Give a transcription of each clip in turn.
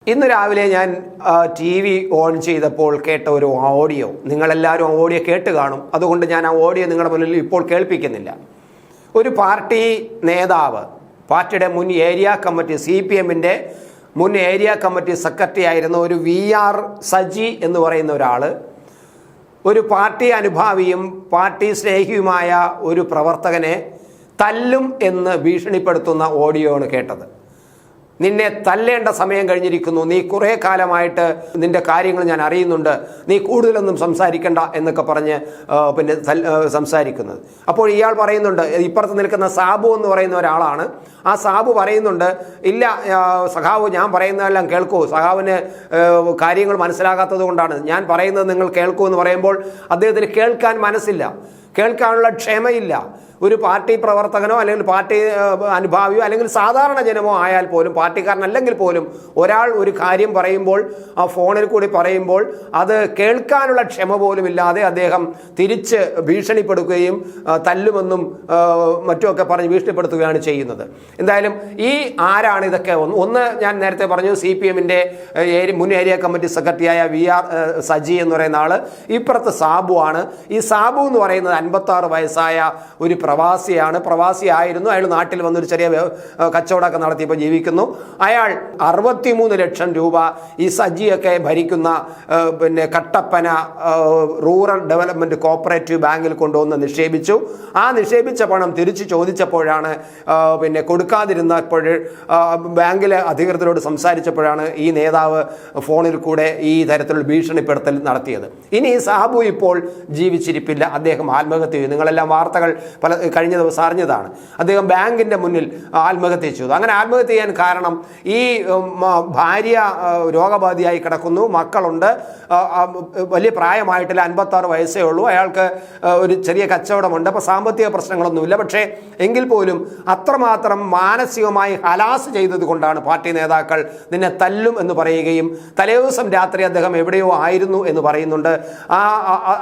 ഇന്ന് രാവിലെ ഞാൻ ടി വി ഓൺ ചെയ്തപ്പോൾ കേട്ട ഒരു ഓഡിയോ, നിങ്ങളെല്ലാവരും ആ ഓഡിയോ കേട്ട് കാണും, അതുകൊണ്ട് ഞാൻ ആ ഓഡിയോ നിങ്ങളുടെ മുന്നിൽ ഇപ്പോൾ കേൾപ്പിക്കുന്നില്ല. ഒരു പാർട്ടി നേതാവ്, പാർട്ടിയുടെ മുൻ ഏരിയ കമ്മിറ്റി, CPM-ന്റെ മുൻ ഏരിയ കമ്മിറ്റി സെക്രട്ടറി ആയിരുന്ന ഒരു VR സജി എന്ന് പറയുന്ന ഒരാൾ, ഒരു പാർട്ടി അനുഭാവിയും പാർട്ടി സ്നേഹിയുമായ ഒരു പ്രവർത്തകനെ തല്ലും എന്ന് ഭീഷണിപ്പെടുത്തുന്ന ഓഡിയോ ആണ് കേട്ടത്. നിന്നെ തല്ലേണ്ട സമയം കഴിഞ്ഞിരിക്കുന്നു, നീ കുറേ കാലമായിട്ട് നിന്റെ കാര്യങ്ങൾ ഞാൻ അറിയുന്നുണ്ട്, നീ കൂടുതലൊന്നും സംസാരിക്കണ്ട എന്നൊക്കെ പറഞ്ഞ് സംസാരിക്കുന്നത്. അപ്പോൾ ഇയാൾ പറയുന്നുണ്ട്, ഇപ്പുറത്ത് നിൽക്കുന്ന സാബു എന്ന് പറയുന്ന ഒരാളാണ്. ആ സാബു പറയുന്നുണ്ട്, ഇല്ല സഖാവ്, ഞാൻ പറയുന്നതെല്ലാം കേൾക്കൂ, സഖാവിന് കാര്യങ്ങൾ മനസ്സിലാകാത്തത് കൊണ്ടാണ് ഞാൻ പറയുന്നത്, നിങ്ങൾ കേൾക്കൂ എന്ന് പറയുമ്പോൾ അദ്ദേഹത്തിന് കേൾക്കാൻ മനസ്സില്ല, കേൾക്കാനുള്ള ക്ഷമയില്ല. ഒരു പാർട്ടി പ്രവർത്തകനോ അല്ലെങ്കിൽ പാർട്ടി അനുഭാവിയോ അല്ലെങ്കിൽ സാധാരണ ജനമോ ആയാൽ പോലും, പാർട്ടിക്കാരനല്ലെങ്കിൽ പോലും, ഒരാൾ ഒരു കാര്യം പറയുമ്പോൾ, ആ ഫോണിൽ കൂടി പറയുമ്പോൾ അത് കേൾക്കാനുള്ള ക്ഷമ പോലും ഇല്ലാതെ അദ്ദേഹം തിരിച്ച് ഭീഷണിപ്പെടുത്തുകയും തല്ലുമെന്നും മറ്റുമൊക്കെ പറഞ്ഞ് ഭീഷണിപ്പെടുത്തുകയാണ് ചെയ്യുന്നത്. എന്തായാലും ഈ ആരാണ് ഇതൊക്കെ? ഒന്ന് ഞാൻ നേരത്തെ പറഞ്ഞു, CPM-ന്റെ മുൻ ഏരിയ കമ്മിറ്റി സെക്രട്ടറിയായ VR സജി എന്ന് പറയുന്ന ആള്. ഇപ്പുറത്ത് സാബു ആണ്. ഈ സാബു എന്ന് പറയുന്നത് 56 വയസ്സായ ഒരു പ്രവാസിയായിരുന്നു. അയാൾ നാട്ടിൽ വന്നൊരു ചെറിയ കച്ചവടമൊക്കെ നടത്തിയപ്പോൾ ജീവിക്കുന്നു. അയാൾ 63 ലക്ഷം രൂപ ഈ സജിയൊക്കെ ഭരിക്കുന്ന കട്ടപ്പന റൂറൽ ഡെവലപ്മെന്റ് കോപ്പറേറ്റീവ് ബാങ്കിൽ കൊണ്ടുവന്ന് നിക്ഷേപിച്ചു. ആ നിക്ഷേപിച്ച പണം തിരിച്ചു ചോദിച്ചപ്പോഴാണ്, കൊടുക്കാതിരുന്നപ്പോൾ ബാങ്കിലെ അധികൃതരോട് സംസാരിച്ചപ്പോഴാണ് ഈ നേതാവ് ഫോണിൽ കൂടെ ഈ തരത്തിലുള്ള ഭീഷണിപ്പെടുത്തൽ നടത്തിയത്. ഇനി ഈ സാബു ഇപ്പോൾ ജീവിച്ചിരിപ്പില്ല, അദ്ദേഹം ആത്മഹത്യ ചെയ്തു. നിങ്ങളെല്ലാം വാർത്തകൾ കഴിഞ്ഞ ദിവസം അറിഞ്ഞതാണ്. അദ്ദേഹം ബാങ്കിന്റെ മുന്നിൽ ആത്മഹത്യ ചെയ്തു. അങ്ങനെ ആത്മഹത്യ ചെയ്യാൻ കാരണം, ഈ ഭാര്യ രോഗബാധിയായി കിടക്കുന്നു, മക്കളുണ്ട്, വലിയ പ്രായമായിട്ടില്ല, 56 വയസ്സേ ഉള്ളൂ. അയാൾക്ക് ഒരു ചെറിയ കച്ചവടമുണ്ട്, അപ്പോൾ സാമ്പത്തിക പ്രശ്നങ്ങളൊന്നുമില്ല. പക്ഷേ എങ്കിൽ പോലും അത്രമാത്രം മാനസികമായി ഹലാസ് ചെയ്തത് കൊണ്ടാണ് പാർട്ടി നേതാക്കൾ നിന്നെ തല്ലും എന്ന് പറയുകയും, തലേദിവസം രാത്രി അദ്ദേഹം എവിടെയോ ആയിരുന്നു എന്ന് പറയുന്നുണ്ട്.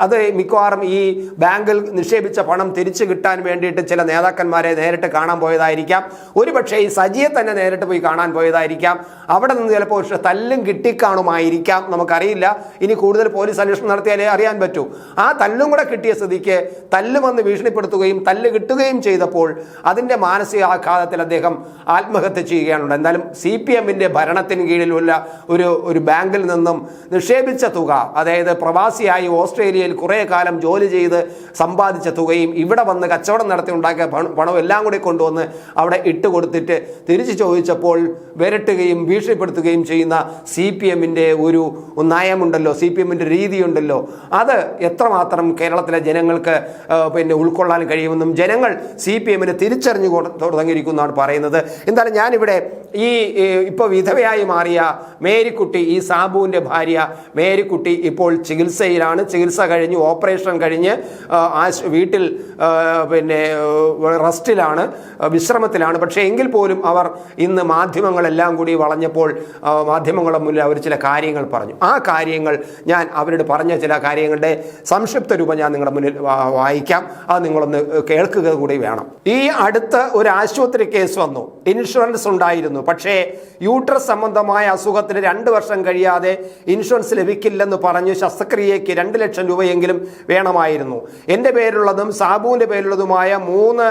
അത് മിക്കവാറും ഈ ബാങ്കിൽ നിക്ഷേപിച്ച പണം തിരിച്ചു കിട്ടാൻ വേണ്ടിയിട്ട് ചില നേതാക്കന്മാരെ നേരിട്ട് കാണാൻ പോയതായിരിക്കാം. ഒരുപക്ഷെ ഈ സജിയെ തന്നെ നേരിട്ട് പോയി കാണാൻ പോയതായിരിക്കാം. അവിടെ നിന്ന് ചിലപ്പോൾ തല്ലും കിട്ടിക്കാണുമായിരിക്കാം, നമുക്കറിയില്ല. ഇനി കൂടുതൽ പോലീസ് അന്വേഷണം നടത്തിയാലേ അറിയാൻ പറ്റൂ. ആ തല്ലും കൂടെ കിട്ടിയ സ്ഥിതിക്ക് തല്ലുമെന്ന് ഭീഷണിപ്പെടുത്തുകയും തല്ല് കിട്ടുകയും ചെയ്തപ്പോൾ അതിൻ്റെ മാനസികാഘാതത്തിൽ അദ്ദേഹം ആത്മഹത്യ ചെയ്യുകയാണുണ്ട്. എന്തായാലും CPM-ന്റെ ഭരണത്തിന് കീഴിലുള്ള ഒരു ബാങ്കിൽ നിന്നും നിക്ഷേപിച്ച തുക, അതായത് പ്രവാസിയായി ഓസ്ട്രേലിയയിൽ കുറേ കാലം ജോലി ചെയ്ത് സമ്പാദിച്ച തുകയും ഇവിടെ വന്ന് കച്ചവടം നടത്തി ഉണ്ടാക്കിയ പണവും എല്ലാം കൂടി കൊണ്ടുവന്ന് അവിടെ ഇട്ട് കൊടുത്തിട്ട് തിരിച്ചു ചോദിച്ചപ്പോൾ വിരട്ടുകയും ഭീഷണിപ്പെടുത്തുകയും ചെയ്യുന്ന CPM-ന്റെ ഒരു നയമുണ്ടല്ലോ, CPM-ന്റെ രീതിയുണ്ടല്ലോ, അത് എത്രമാത്രം കേരളത്തിലെ ജനങ്ങൾക്ക് ഉൾക്കൊള്ളാൻ കഴിയുമെന്നും ജനങ്ങൾ CPM-നെ തിരിച്ചറിഞ്ഞു തുടങ്ങിയിരിക്കുന്നതാണ് പറയുന്നത്. എന്തായാലും ഞാനിവിടെ ഇപ്പോൾ വിധവയായി മാറിയ മേരിക്കുട്ടി, ഈ സാബുവിൻ്റെ ഭാര്യ മേരിക്കുട്ടി ഇപ്പോൾ ചികിത്സയിലാണ്. ചികിത്സ കഴിഞ്ഞ്, ഓപ്പറേഷൻ കഴിഞ്ഞ് വീട്ടിൽ റെസ്റ്റിലാണ്, വിശ്രമത്തിലാണ്. പക്ഷേ എങ്കിൽ പോലും അവർ ഇന്ന് മാധ്യമങ്ങളെല്ലാം കൂടി വളഞ്ഞപ്പോൾ മാധ്യമങ്ങളുടെ മുന്നിൽ അവർ ചില കാര്യങ്ങൾ പറഞ്ഞു. ആ കാര്യങ്ങൾ ഞാൻ അവരോട് പറഞ്ഞ ചില കാര്യങ്ങളുടെ സംക്ഷിപ്ത രൂപം ഞാൻ നിങ്ങളുടെ മുന്നിൽ വായിക്കാം. അത് നിങ്ങളൊന്ന് കേൾക്കുക കൂടി വേണം. ഈ അടുത്ത് ഒരു ആശുപത്രി കേസ് വന്നു. ഇൻഷുറൻസ് ഉണ്ടായിരുന്നു, പക്ഷേ യൂട്രസ് സംബന്ധമായ അസുഖത്തിന് 2 വർഷം കഴിയാതെ ഇൻഷുറൻസ് ലഭിക്കില്ലെന്ന് പറഞ്ഞു ശസ്ത്രക്രിയയ്ക്ക് 2 ലക്ഷം രൂപയെങ്കിലും വേണമായിരുന്നു. എൻ്റെ പേരുള്ളതും സാബുവിൻ്റെ പേരുള്ളതുമായ 3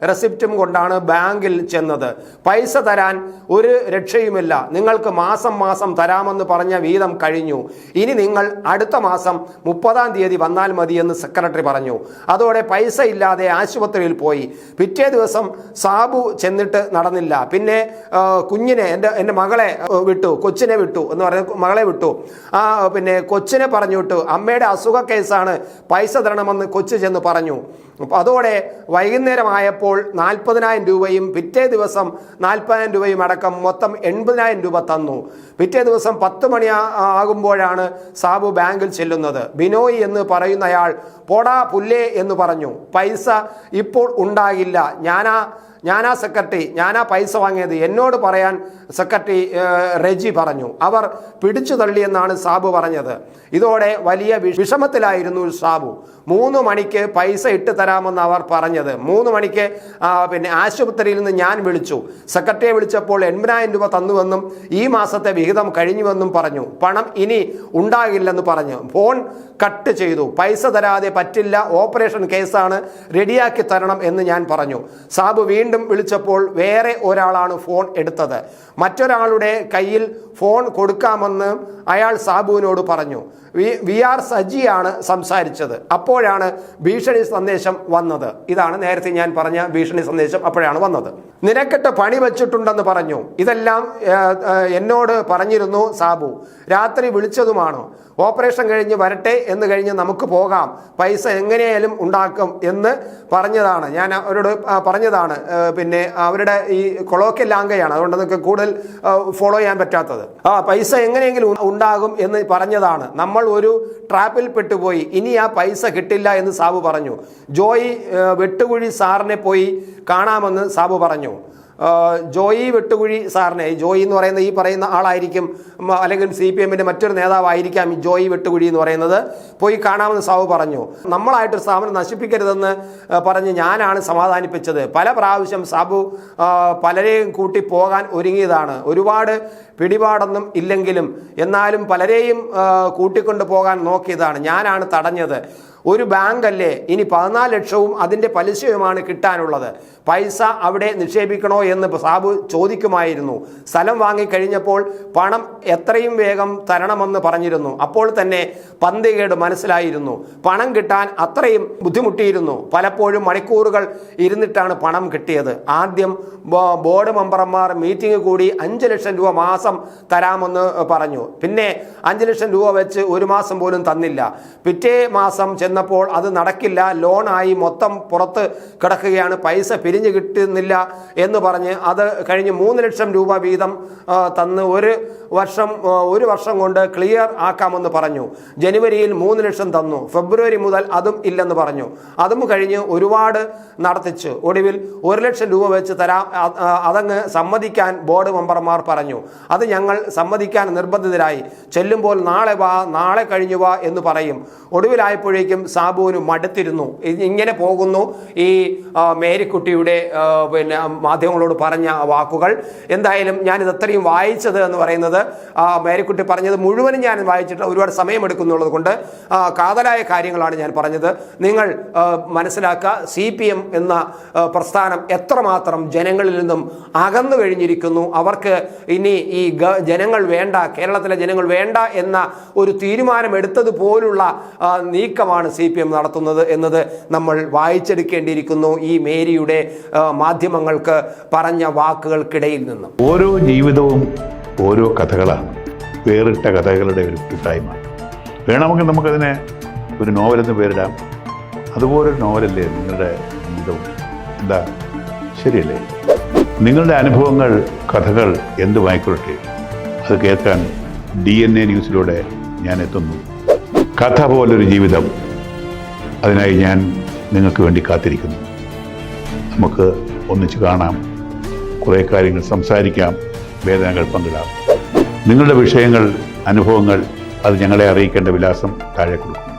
റെസിപ്റ്റും കൊണ്ടാണ് ബാങ്കിൽ ചെന്നത്. പൈസ തരാൻ ഒരു രക്ഷയുമില്ല, നിങ്ങൾക്ക് മാസം മാസം തരാമെന്ന് പറഞ്ഞ വീതം കഴിഞ്ഞു, ഇനി നിങ്ങൾ അടുത്ത മാസം 30-ാം തീയതി വന്നാൽ മതിയെന്ന് സെക്രട്ടറി പറഞ്ഞു. അതോടെ പൈസ ഇല്ലാതെ ആശുപത്രിയിൽ പോയി. പിറ്റേ ദിവസം സാബു ചെന്നിട്ട് നടന്നില്ല. പിന്നെ കുഞ്ഞിനെ, എൻ്റെ മകളെ വിട്ടു, കൊച്ചിനെ വിട്ടു എന്ന് പറഞ്ഞ മകളെ വിട്ടു. കൊച്ചിനെ പറഞ്ഞു വിട്ടു. അമ്മയുടെ അസുഖ കേസാണ്, പൈസ തരണമെന്ന് കൊച്ചു ചെന്ന് പറഞ്ഞു. അതോടെ വൈകുന്നേരമായപ്പോൾ 40,000 രൂപയും പിറ്റേ ദിവസം 40,000 രൂപയും അടക്കം മൊത്തം 80,000 രൂപ തന്നു. പിറ്റേ ദിവസം 10 മണി ആകുമ്പോഴാണ് സാബു ബാങ്കിൽ ചെല്ലുന്നത്. ബിനോയ് എന്ന് പറയുന്നയാൾ പോടാ പുല്ലേ എന്ന് പറഞ്ഞു. പൈസ ഇപ്പോൾ ഉണ്ടാകില്ല, ഞാനാ സെക്രട്ടറി, ഞാനാ പൈസ വാങ്ങിയത്, എന്നോട് പറയാൻ സെക്രട്ടറി റെജി പറഞ്ഞു. അവർ പിടിച്ചു തള്ളിയെന്നാണ് സാബു പറഞ്ഞത്. ഇതോടെ വലിയ വിഷമത്തിലായിരുന്നു സാബു. 3 മണിക്ക് പൈസ ഇട്ട് തരാമെന്ന് അവർ പറഞ്ഞത്. 3 മണിക്ക് പിന്നെ ആശുപത്രിയിൽ നിന്ന് ഞാൻ വിളിച്ചു. സെക്രട്ടറിയെ വിളിച്ചപ്പോൾ 80,000 രൂപ തന്നുവെന്നും ഈ മാസത്തെ വിഹിതം കഴിഞ്ഞുവെന്നും പറഞ്ഞു. പണം ഇനി ഉണ്ടാകില്ലെന്ന് പറഞ്ഞു. ഫോൺ കട്ട് ചെയ്തു. പൈസ തരാതെ പറ്റില്ല, ഓപ്പറേഷൻ കേസാണ്, റെഡിയാക്കി തരണം എന്ന് ഞാൻ പറഞ്ഞു. സാബു വീണ്ടും വിളിച്ചപ്പോൾ വേറെ ഒരാളാണ് ഫോൺ എടുത്തത്. മറ്റൊരാളുടെ കയ്യിൽ ഫോൺ കൊടുക്കാമെന്ന് അയാൾ സാബുവിനോട് പറഞ്ഞു. വി ആർ സജിയാണ് സംസാരിച്ചത്. അപ്പോഴാണ് ഭീഷണി സന്ദേശം വന്നത്. ഇതാണ് നേരത്തെ ഞാൻ പറഞ്ഞ ഭീഷണി സന്ദേശം അപ്പോഴാണ് വന്നത്. നിനക്കിട്ട് പണി വെച്ചിട്ടുണ്ടെന്ന് പറഞ്ഞു. ഇതെല്ലാം എന്നോട് പറഞ്ഞിരുന്നു സാബു. രാത്രി വിളിച്ചതുമാണോ? ഓപ്പറേഷൻ കഴിഞ്ഞ് വരട്ടെ എന്ന് കഴിഞ്ഞ് നമുക്ക് പോകാം, പൈസ എങ്ങനെയായാലും ഉണ്ടാക്കും എന്ന് പറഞ്ഞതാണ്. ഞാൻ അവരോട് പറഞ്ഞതാണ്. പിന്നെ അവരുടെ ഈ കൊളോക്കിയൽ ലാംഗ്വേജാണ്, അതുകൊണ്ട് നമുക്ക് കൂടുതൽ ഫോളോ ചെയ്യാൻ പറ്റാത്തത്. പൈസ എങ്ങനെയെങ്കിലും ഉണ്ടാകും എന്ന് പറഞ്ഞതാണ്. നമ്മൾ ഒരു ട്രാപ്പിൽ പെട്ടുപോയി, ഇനി ആ പൈസ കിട്ടില്ല എന്ന് സാബു പറഞ്ഞു. ജോയി വെട്ടുകുഴി സാറിനെ പോയി കാണാമെന്ന് സാബു പറഞ്ഞു. ജോയി വെട്ടുകുഴി സാറിനെ, ജോയി എന്ന് പറയുന്ന ഈ പറയുന്ന ആളായിരിക്കും, അല്ലെങ്കിൽ CPM-ന്റെ മറ്റൊരു നേതാവായിരിക്കാം ഈ ജോയി വെട്ടുകുഴി എന്ന് പറയുന്നത്, പോയി കാണാമെന്ന് സാബു പറഞ്ഞു. നമ്മളായിട്ടൊരു സ്ഥാപനം നശിപ്പിക്കരുതെന്ന് പറഞ്ഞ് ഞാനാണ് സമാധാനിപ്പിച്ചത്. പല പ്രാവശ്യം സാബു പലരെയും കൂട്ടി പോകാൻ ഒരുങ്ങിയതാണ്. ഒരുപാട് പിടിപാടൊന്നും ഇല്ലെങ്കിലും എന്നാലും പലരെയും കൂട്ടിക്കൊണ്ട് പോകാൻ നോക്കിയതാണ്. ഞാനാണ് തടഞ്ഞത്. ഒരു ബാങ്കല്ലേ, ഇനി 14 ലക്ഷവും അതിൻ്റെ പലിശയുമാണ് കിട്ടാനുള്ളത്. പൈസ അവിടെ നിക്ഷേപിക്കണോ എന്ന് സാബു ചോദിക്കുമായിരുന്നു. സ്ഥലം വാങ്ങിക്കഴിഞ്ഞപ്പോൾ പണം എത്രയും വേഗം തരണമെന്ന് പറഞ്ഞിരുന്നു. അപ്പോൾ തന്നെ പന്തികേട് മനസ്സിലായിരുന്നു. പണം കിട്ടാൻ അത്രയും ബുദ്ധിമുട്ടിയിരുന്നു. പലപ്പോഴും മണിക്കൂറുകൾ ഇരുന്നിട്ടാണ് പണം കിട്ടിയത്. ആദ്യം ബോർഡ് മെമ്പർമാർ മീറ്റിംഗ് കൂടി 5 ലക്ഷം രൂപ മാസം തരാമെന്ന് പറഞ്ഞു. പിന്നെ 5 ലക്ഷം രൂപ വെച്ച് 1 മാസം പോലും തന്നില്ല. പിറ്റേ മാസം ചെന്നപ്പോൾ അത് നടക്കില്ല, ലോണായി മൊത്തം പുറത്ത് കിടക്കുകയാണ്, പൈസ പിരിഞ്ഞു കിട്ടുന്നില്ല എന്ന് പറഞ്ഞ് അത് കഴിഞ്ഞ് 3 ലക്ഷം രൂപ വീതം തന്ന് ഒരു വർഷം കൊണ്ട് ക്ലിയർ ആക്കാമെന്ന് പറഞ്ഞു. ജനുവരിയിൽ 3 ലക്ഷം തന്നു. ഫെബ്രുവരി മുതൽ അതും ഇല്ലെന്ന് പറഞ്ഞു. അതും കഴിഞ്ഞ് ഒരുപാട് നടത്തിച്ചു. ഒടുവിൽ 1 ലക്ഷം രൂപ വെച്ച് തരാം, അതങ്ങ് സമ്മതിക്കാൻ ബോർഡ് മെമ്പർമാർ പറഞ്ഞു. അത് ഞങ്ങൾ സമ്മതിക്കാൻ നിർബന്ധിതരായി. ചെല്ലുമ്പോൾ നാളെ വാ, നാളെ കഴിഞ്ഞു വാ എന്ന് പറയും. ഒടുവിലായപ്പോഴേക്കും സാബുവിന് മടുത്തിരുന്നു. ഇങ്ങനെ പോകുന്നു ഈ മേരിക്കുട്ടിയുടെ പിന്നെ മാധ്യമങ്ങളോട് പറഞ്ഞ വാക്കുകൾ. എന്തായാലും ഞാനിത് അത്രയും വായിച്ചത് എന്ന് പറയുന്നത്, മേരിക്കുട്ടി പറഞ്ഞത് മുഴുവനും ഞാൻ വായിച്ചിട്ട് ഒരുപാട് സമയമെടുക്കുന്നുള്ളത് കൊണ്ട് കാതലായ കാര്യങ്ങളാണ് ഞാൻ പറഞ്ഞത്. നിങ്ങൾ മനസ്സിലാക്കുക, CPM എന്ന പ്രസ്ഥാനം എത്രമാത്രം ജനങ്ങളിൽ നിന്നും അകന്നു കഴിഞ്ഞിരിക്കുന്നു. അവർക്ക് ഇനി ഈ ജനങ്ങൾ വേണ്ട, കേരളത്തിലെ ജനങ്ങൾ വേണ്ട എന്ന ഒരു തീരുമാനമെടുത്തത് പോലുള്ള നീക്കമാണ് CPM നടത്തുന്നത് എന്നത് നമ്മൾ വായിച്ചെടുക്കേണ്ടിയിരിക്കുന്നു ഈ മേരിയുടെ മാധ്യമങ്ങൾക്ക് പറഞ്ഞ വാക്കുകൾക്കിടയിൽ നിന്നും. ഓരോ ജീവിതവും ഓരോ കഥകളാണ്, വേറിട്ട കഥകളുടെ ഒരു കൂട്ടായ്മ. വേണമെങ്കിൽ നമുക്കതിനെ ഒരു നോവലെന്ന് പേരിടാം. അതുപോലൊരു നോവലല്ലേ നിങ്ങളുടെ ജീവിതവും? എന്താ, ശരിയല്ലേ? നിങ്ങളുടെ അനുഭവങ്ങൾ, കഥകൾ എന്തുമായിക്കൊള്ളട്ടെ, അത് കേൾക്കാൻ DNA ന്യൂസിലൂടെ ഞാൻ എത്തുന്നു. കഥ പോലൊരു ജീവിതം, അതിനായി ഞാൻ നിങ്ങൾക്ക് വേണ്ടി കാത്തിരിക്കുന്നു. നമുക്ക് ഒന്നിച്ച് കാണാം, കുറേ കാര്യങ്ങൾ സംസാരിക്കാം, വേദനകൾ പങ്കിടാം. നിങ്ങളുടെ വിഷയങ്ങൾ, അനുഭവങ്ങൾ അത് ഞങ്ങളെ അറിയിക്കേണ്ട വിലാസം താഴെ കൊടുക്കും.